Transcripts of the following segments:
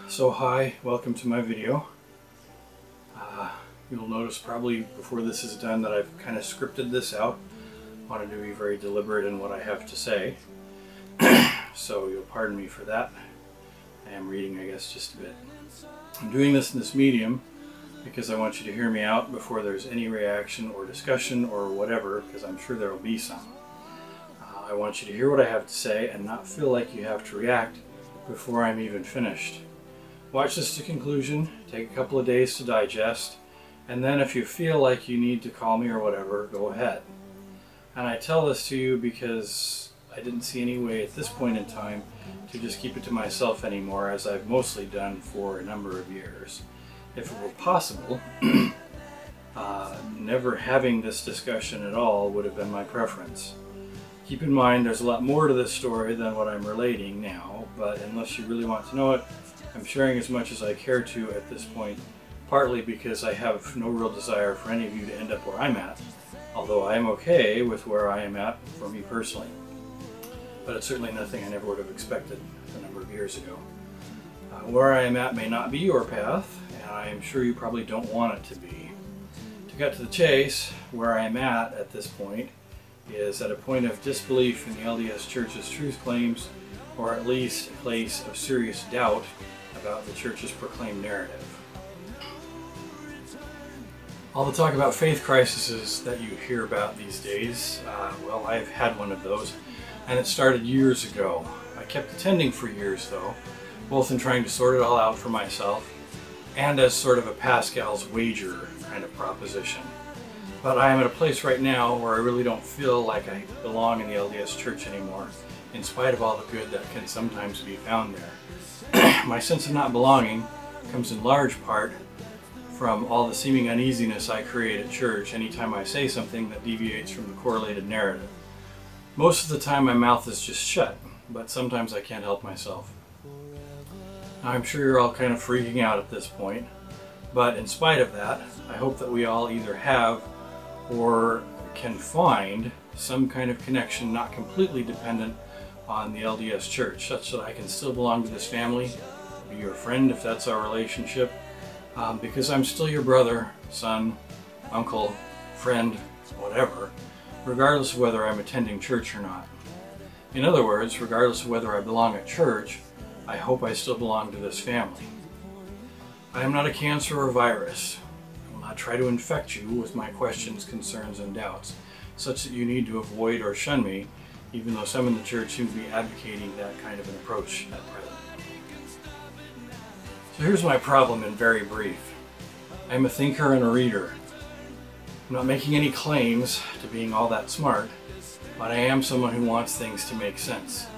So hi, welcome to my video. You'll notice probably before this is done that I've kind of scripted this out. I wanted to be very deliberate in what I have to say. So you'll pardon me for that. I am reading, I guess, just a bit. I'm doing this in this medium because I want you to hear me out before there's any reaction or discussion or whatever, because I'm sure there will be some. I want you to hear what I have to say and not feel like you have to react before I'm even finished. Watch this to conclusion, take a couple of days to digest, and then if you feel like you need to call me or whatever, go ahead. And I tell this to you because I didn't see any way at this point in time to just keep it to myself anymore, as I've mostly done for a number of years. If it were possible, never having this discussion at all would have been my preference. Keep in mind there's a lot more to this story than what I'm relating now, but unless you really want to know it, I'm sharing as much as I care to at this point, partly because I have no real desire for any of you to end up where I'm at, although I am okay with where I am at for me personally. But it's certainly nothing I never would have expected a number of years ago. Where I am at may not be your path, and I am sure you probably don't want it to be. To get to the chase, where I am at this point is at a point of disbelief in the LDS Church's truth claims, or at least a place of serious doubt about the Church's proclaimed narrative. All the talk about faith crises that you hear about these days, well, I've had one of those, and it started years ago. I kept attending for years though, both in trying to sort it all out for myself and as sort of a Pascal's wager kind of proposition. But I am at a place right now where I really don't feel like I belong in the LDS Church anymore, in spite of all the good that can sometimes be found there. My sense of not belonging comes in large part from all the seeming uneasiness I create at church anytime I say something that deviates from the correlated narrative. Most of the time my mouth is just shut, but sometimes I can't help myself. I'm sure you're all kind of freaking out at this point, but in spite of that, I hope that we all either have or can find some kind of connection not completely dependent on the LDS Church, such that I can still belong to this family, be your friend if that's our relationship, because I'm still your brother, son, uncle, friend, whatever, regardless of whether I'm attending church or not. In other words, regardless of whether I belong at church, I hope I still belong to this family. I am not a cancer or virus. I will not try to infect you with my questions, concerns, and doubts, such that you need to avoid or shun me, even though some in the church seem to be advocating that kind of an approach at present. So here's my problem in very brief. I'm a thinker and a reader. I'm not making any claims to being all that smart, but I am someone who wants things to make sense.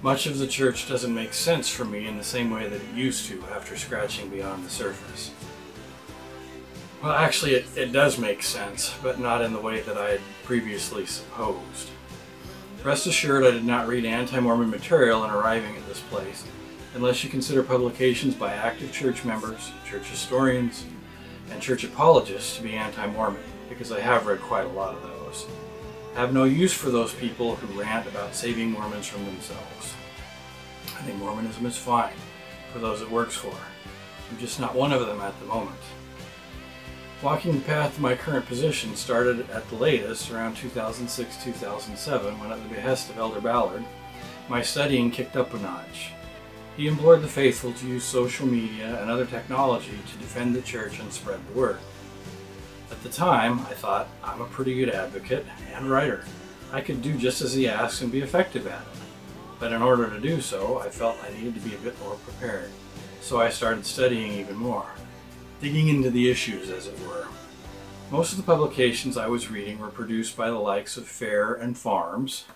Much of the church doesn't make sense for me in the same way that it used to after scratching beyond the surface. Well, actually it does make sense, but not in the way that I had previously supposed. Rest assured I did not read anti-Mormon material in arriving at this place, unless you consider publications by active church members, church historians, and church apologists to be anti-Mormon, because I have read quite a lot of those. I have no use for those people who rant about saving Mormons from themselves. I think Mormonism is fine for those it works for. I'm just not one of them at the moment. Walking the path to my current position started at the latest around 2006-2007 when, at the behest of Elder Ballard, my studying kicked up a notch. He implored the faithful to use social media and other technology to defend the church and spread the word. At the time, I thought, I'm a pretty good advocate and writer. I could do just as he asks and be effective at it. But in order to do so, I felt I needed to be a bit more prepared. So I started studying even more, digging into the issues, as it were. Most of the publications I was reading were produced by the likes of Fair and Farms,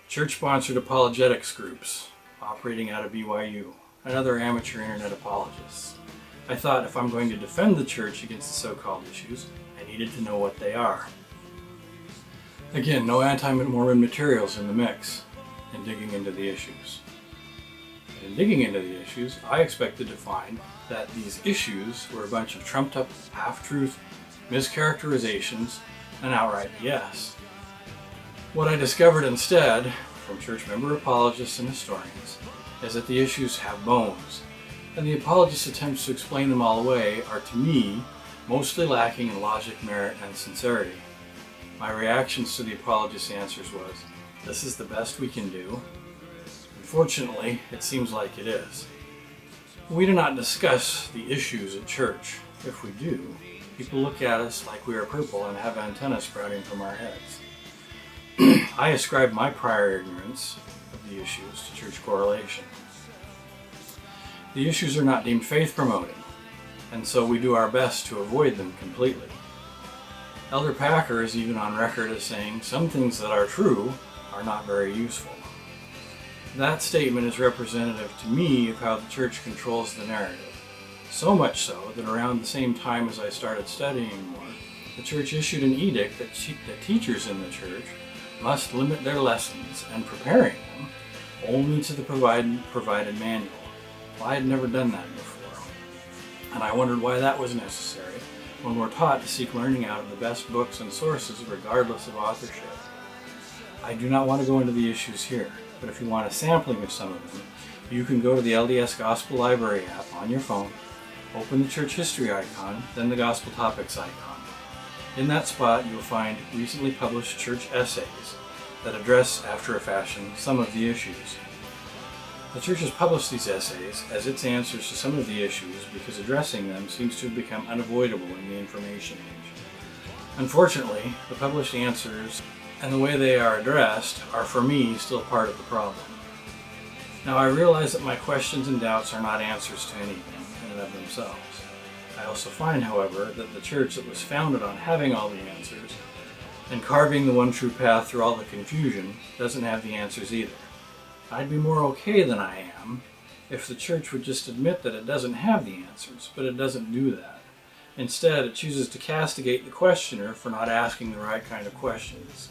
church-sponsored apologetics groups operating out of BYU, and other amateur internet apologists. I thought if I'm going to defend the church against the so-called issues, I needed to know what they are. Again, no anti-Mormon materials in the mix in digging into the issues. But in digging into the issues, I expected to find that these issues were a bunch of trumped-up half-truth, mischaracterizations, and outright BS. What I discovered instead, from church member apologists and historians, is that the issues have bones, and the apologist's attempts to explain them all away are, to me, mostly lacking in logic, merit, and sincerity. My reactions to the apologist's answers was, "This is the best we can do." Unfortunately, it seems like it is. We do not discuss the issues at church. If we do, people look at us like we are purple and have antennae sprouting from our heads. I ascribe my prior ignorance of the issues to church correlation. The issues are not deemed faith-promoting, and so we do our best to avoid them completely. Elder Packer is even on record as saying some things that are true are not very useful. That statement is representative to me of how the church controls the narrative. So much so that around the same time as I started studying more, the church issued an edict that teachers in the church must limit their lessons and preparing them only to the provided manual. Well, I had never done that before, and I wondered why that was necessary when we're taught to seek learning out of the best books and sources regardless of authorship. I do not want to go into the issues here, but if you want a sampling of some of them, you can go to the LDS Gospel Library app on your phone, open the church history icon, then the gospel topics icon. In that spot, you'll find recently published church essays that address, after a fashion, some of the issues. The church has published these essays as its answers to some of the issues because addressing them seems to have become unavoidable in the information age. Unfortunately, the published answers and the way they are addressed are, for me, still part of the problem. Now, I realize that my questions and doubts are not answers to anything in and of themselves. I also find, however, that the church that was founded on having all the answers and carving the one true path through all the confusion doesn't have the answers either. I'd be more okay than I am if the church would just admit that it doesn't have the answers, but it doesn't do that. Instead, it chooses to castigate the questioner for not asking the right kind of questions.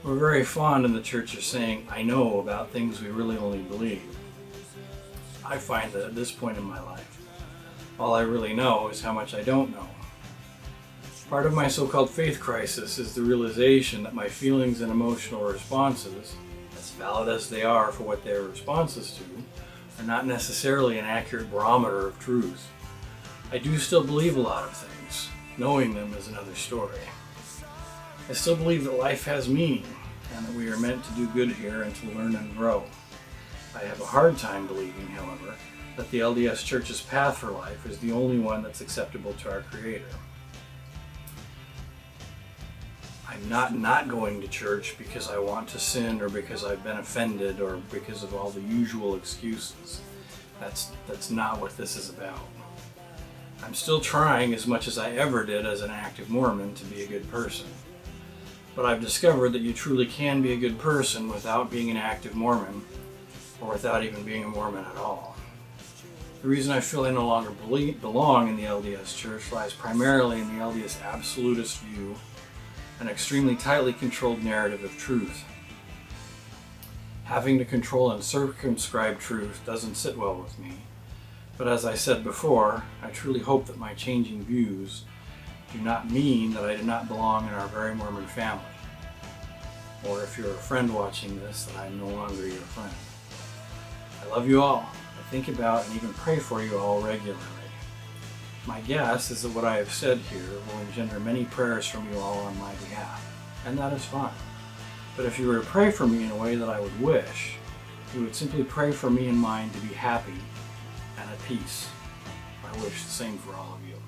We're very fond in the church of saying, "I know," about things we really only believe. I find that at this point in my life, all I really know is how much I don't know. Part of my so-called faith crisis is the realization that my feelings and emotional responses, as valid as they are for what they are responses to, are not necessarily an accurate barometer of truth. I do still believe a lot of things. Knowing them is another story. I still believe that life has meaning and that we are meant to do good here and to learn and grow. I have a hard time believing, however, that the LDS Church's path for life is the only one that's acceptable to our Creator. I'm not going to church because I want to sin or because I've been offended or because of all the usual excuses. That's not what this is about. I'm still trying as much as I ever did as an active Mormon to be a good person. But I've discovered that you truly can be a good person without being an active Mormon, or without even being a Mormon at all. The reason I feel I no longer belong in the LDS Church lies primarily in the LDS absolutist view, an extremely tightly controlled narrative of truth. Having to control and circumscribe truth doesn't sit well with me, but as I said before, I truly hope that my changing views do not mean that I do not belong in our very Mormon family, or if you're a friend watching this, that I'm no longer your friend. I love you all. I think about and even pray for you all regularly. My guess is that what I have said here will engender many prayers from you all on my behalf, and that is fine. But if you were to pray for me in a way that I would wish, you would simply pray for me and mine to be happy and at peace. I wish the same for all of you.